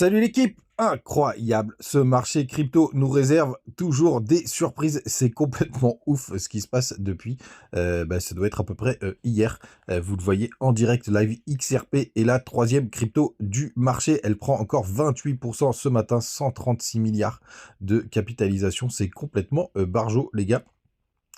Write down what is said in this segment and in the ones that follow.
Salut l'équipe! Incroyable! Ce marché crypto nous réserve toujours des surprises. C'est complètement ouf ce qui se passe depuis. Ça doit être à peu près hier. Vous le voyez en direct live. XRP est la troisième crypto du marché. Elle prend encore 28% ce matin, 136 milliards de capitalisation. C'est complètement barjo, les gars.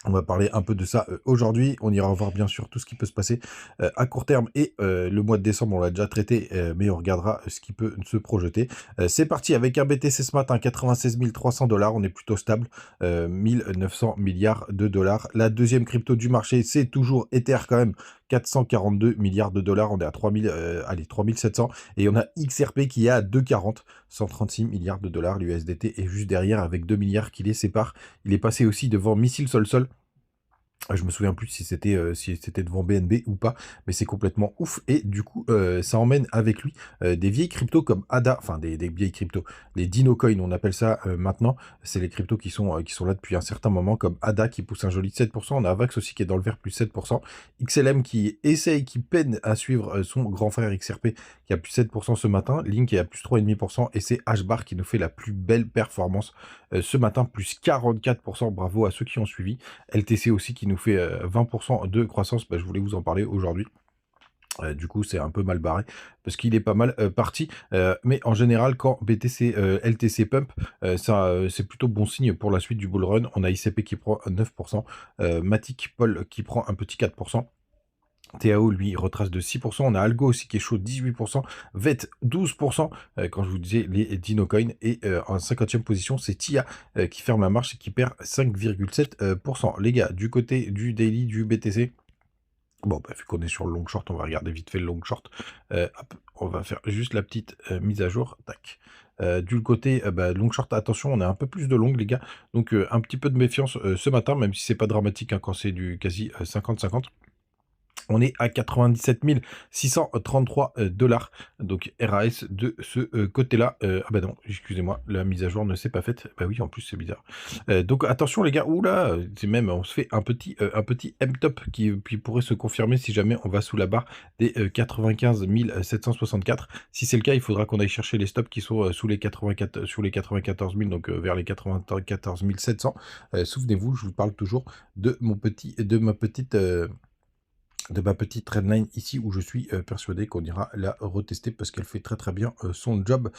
On va parler un peu de ça aujourd'hui. On ira voir bien sûr tout ce qui peut se passer à court terme et le mois de décembre, on l'a déjà traité, mais on regardera ce qui peut se projeter. C'est parti avec un BTC ce matin, 96 300 $. On est plutôt stable, 1900 milliards de dollars. La deuxième crypto du marché, c'est toujours Ether quand même, 442 milliards de dollars. On est à 3000, allez, 3700. Et on a XRP qui est à 240, 136 milliards de dollars. L'USDT est juste derrière avec 2 milliards qui les séparent. Il est passé aussi devant Missile Sol Sol. Je me souviens plus si c'était devant BNB ou pas, mais c'est complètement ouf. Et du coup, ça emmène avec lui des vieilles cryptos comme ADA, enfin des vieilles cryptos, les Dino Coin, on appelle ça maintenant. C'est les cryptos qui sont là depuis un certain moment, comme ADA qui pousse un joli 7%. On a Avax aussi qui est dans le vert plus 7%. XLM qui essaye, qui peine à suivre son grand frère XRP qui a plus 7% ce matin. Link qui est à plus 3,5%. Et c'est HBAR qui nous fait la plus belle performance ce matin, plus 44%. Bravo à ceux qui ont suivi. LTC aussi qui nous fait 20% de croissance. Je voulais vous en parler aujourd'hui. Du coup, c'est un peu mal barré parce qu'il est pas mal parti. Mais en général, quand BTC, LTC pump, c'est plutôt bon signe pour la suite du bull run. On a ICP qui prend 9%, Matic Paul qui prend un petit 4%. TAO, lui, il retrace de 6%. On a Algo aussi qui est chaud, 18%. VET, 12%. Quand je vous disais les Dinocoin. Et en 50e position, c'est TIA qui ferme la marche et qui perd 5,7%. Les gars, du côté du daily du BTC, bon, vu qu'on est sur le long short, on va regarder vite fait le long short. Hop, on va faire juste la petite mise à jour. Tac. Du côté long short, attention, on a un peu plus de long, les gars. Donc, un petit peu de méfiance ce matin, même si c'est pas dramatique quand c'est du quasi 50-50. On est à 97 633 $. Donc RAS de ce côté-là. Non, excusez-moi, la mise à jour ne s'est pas faite. Bah oui, en plus c'est bizarre. Donc attention les gars, oula, c'est même, on se fait un petit M-top qui pourrait se confirmer si jamais on va sous la barre des 95 764. Si c'est le cas, il faudra qu'on aille chercher les stops qui sont sous les 94 000, donc vers les 94 700. Souvenez-vous, je vous parle toujours de ma petite trendline ici où je suis persuadé qu'on ira la retester parce qu'elle fait très très bien son job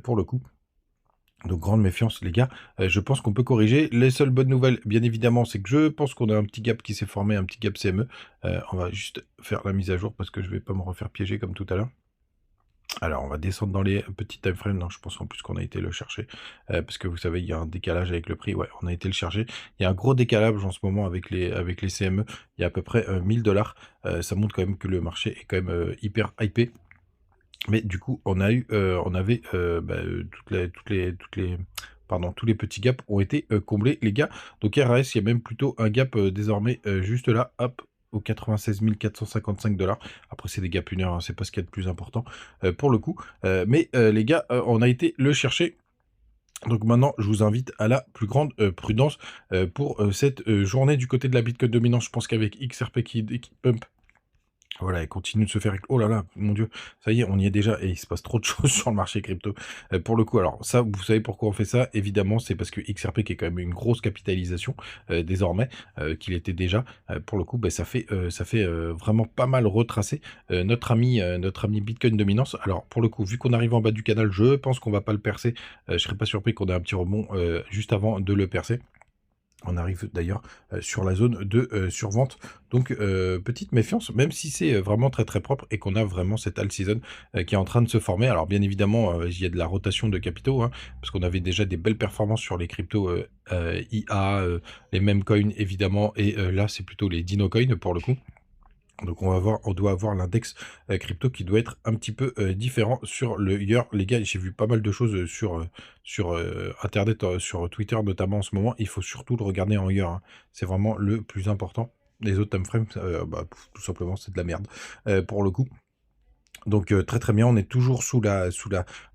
pour le coup. Donc grande méfiance les gars, je pense qu'on peut corriger. Les seules bonnes nouvelles bien évidemment c'est que je pense qu'on a un petit gap qui s'est formé, un petit gap CME. On va juste faire la mise à jour parce que je vais pas me refaire piéger comme tout à l'heure. Alors, on va descendre dans les petits time frames. Non, je pense en plus qu'on a été le chercher. Parce que vous savez, il y a un décalage avec le prix. Ouais, on a été le chercher. Il y a un gros décalage en ce moment avec les CME. Il y a à peu près 1000 $. Ça montre quand même que le marché est quand même hyper hypé. Mais du coup, on avait tous les petits gaps ont été comblés, les gars. Donc RAS, il y a même plutôt un gap désormais juste là, hop, aux 96 455 $. Après, c'est des gaps 1 heure, hein, c'est pas ce qu'il y a de plus important pour le coup. Les gars, on a été le chercher. Donc maintenant, je vous invite à la plus grande prudence pour cette journée du côté de la Bitcoin dominante. Je pense qu'avec XRP qui pump, voilà, elle continue de se faire... Oh là là, mon Dieu, ça y est, on y est déjà, et il se passe trop de choses sur le marché crypto. Pour le coup, alors ça, vous savez pourquoi on fait ça? Évidemment, c'est parce que XRP, qui est quand même une grosse capitalisation désormais, qu'il était déjà, pour le coup, ça fait vraiment pas mal retracer notre ami Bitcoin Dominance. Alors, pour le coup, vu qu'on arrive en bas du canal, je pense qu'on va pas le percer. Je serais pas surpris qu'on ait un petit rebond juste avant de le percer. On arrive d'ailleurs sur la zone de survente. Donc, petite méfiance, même si c'est vraiment très très propre et qu'on a vraiment cette alt season qui est en train de se former. Alors, bien évidemment, il y a de la rotation de capitaux, hein, parce qu'on avait déjà des belles performances sur les cryptos IA, les mêmes coins évidemment, et là, c'est plutôt les Dino Coins pour le coup. Donc on doit avoir l'index crypto qui doit être un petit peu différent sur le year. Les gars, j'ai vu pas mal de choses sur Internet, sur Twitter notamment en ce moment. Il faut surtout le regarder en year, hein. C'est vraiment le plus important. Les autres time frames, tout simplement, c'est de la merde pour le coup. Donc très, très bien, on est toujours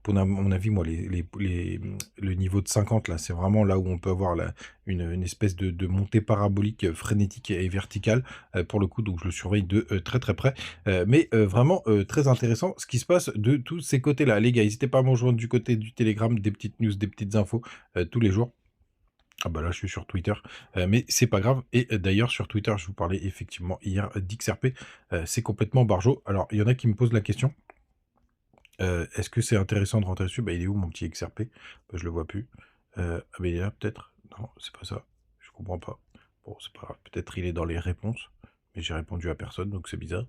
pour mon avis, moi, le niveau de 50 là, c'est vraiment là où on peut avoir une espèce de montée parabolique, frénétique et verticale, pour le coup, donc je le surveille de, très, très près. Mais vraiment, très intéressant ce qui se passe de tous ces côtés-là. Les gars, n'hésitez pas à me rejoindre du côté du Telegram, des petites news, des petites infos, tous les jours. Ah bah là, je suis sur Twitter, mais c'est pas grave. Et d'ailleurs, sur Twitter, je vous parlais effectivement hier d'XRP, c'est complètement barjot. Alors, il y en a qui me posent la question. Est-ce que c'est intéressant de rentrer dessus? Bah, il est où mon petit XRP? Bah, je le vois plus. Ah mais il est là peut-être? Non, c'est pas ça. Je comprends pas. Bon, c'est pas grave. Peut-être il est dans les réponses, mais j'ai répondu à personne, donc c'est bizarre.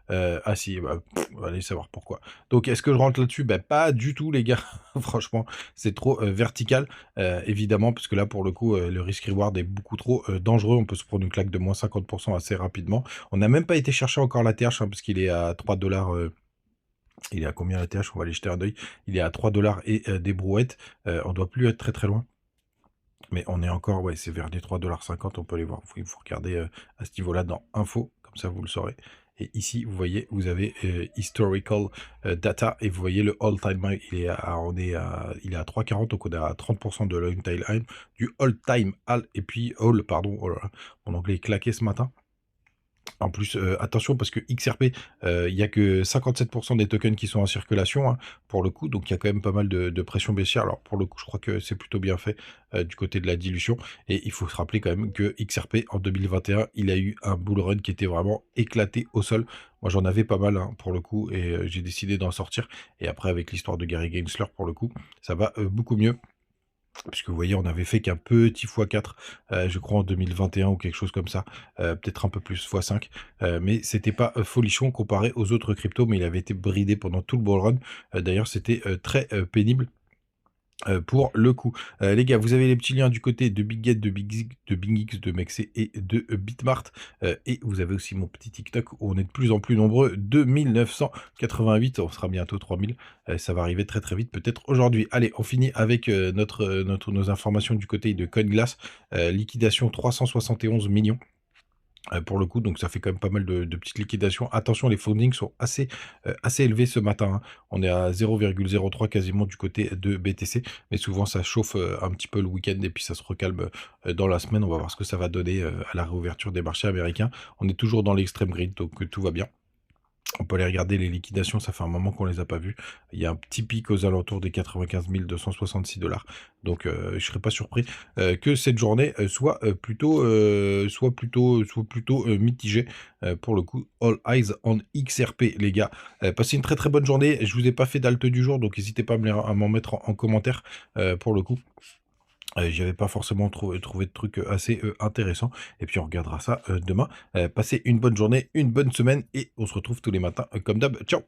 Ah si, bah, allez savoir pourquoi. Donc est-ce que je rentre là-dessus? Bah, pas du tout les gars. Franchement, c'est trop, vertical, évidemment, parce que là, pour le coup, le risk reward est beaucoup trop, dangereux. On peut se prendre une claque de moins 50% assez rapidement. On n'a même pas été chercher encore la TH, hein, parce qu'il est à 3 $. Il est à combien la TH? On va aller jeter un œil. Il est à 3 $ et des brouettes. On doit plus être très, très loin. Mais on est encore, ouais, c'est vers les 3,50 $. On peut aller voir. Il faut regarder, à ce niveau-là dans info, comme ça vous le saurez. Et ici, vous voyez, vous avez, historical, data et vous voyez le all time high, il est à 3,40, donc on est à 30% de l'all time high, du all time high et puis all, pardon, oh là là, mon anglais est claqué ce matin. En plus, attention parce que XRP, il y a que 57% des tokens qui sont en circulation, hein, pour le coup, donc il y a quand même pas mal de pression baissière. Alors pour le coup, je crois que c'est plutôt bien fait, du côté de la dilution et il faut se rappeler quand même que XRP en 2021, il a eu un bull run qui était vraiment éclaté au sol. Moi, j'en avais pas mal, hein, pour le coup et j'ai décidé d'en sortir et après avec l'histoire de Gary Gensler, pour le coup, ça va, beaucoup mieux. Puisque vous voyez, on avait fait qu'un petit x4, je crois en 2021 ou quelque chose comme ça, peut-être un peu plus x5, mais c'était pas, folichon comparé aux autres cryptos, mais il avait été bridé pendant tout le bull run. D'ailleurs, c'était, très, pénible. Pour le coup. Les gars, vous avez les petits liens du côté de Big Get, de Big X, de Mexé et de Bitmart. Et vous avez aussi mon petit TikTok où on est de plus en plus nombreux. 2988, on sera bientôt 3000. Ça va arriver très très vite, peut-être aujourd'hui. Allez, on finit avec nos informations du côté de CoinGlass. Liquidation 371 millions. Pour le coup, donc ça fait quand même pas mal de petites liquidations. Attention, les fundings sont assez élevés ce matin, hein. On est à 0,03 quasiment du côté de BTC, mais souvent ça chauffe, un petit peu le week-end et puis ça se recalme, dans la semaine. On va voir ce que ça va donner, à la réouverture des marchés américains. On est toujours dans l'extrême grid, donc tout va bien. On peut aller regarder les liquidations, ça fait un moment qu'on les a pas vues. Il y a un petit pic aux alentours des 95 266 $. Donc, je serais pas surpris que cette journée soit plutôt mitigée. Pour le coup, all eyes on XRP, les gars. Passez une très très bonne journée. Je vous ai pas fait d'alt du jour, donc n'hésitez pas à m'en mettre en commentaire, pour le coup. J'avais pas forcément trouvé de trucs, assez, intéressants et puis on regardera ça, demain. Passez une bonne journée, une bonne semaine et on se retrouve tous les matins, comme d'hab. Ciao!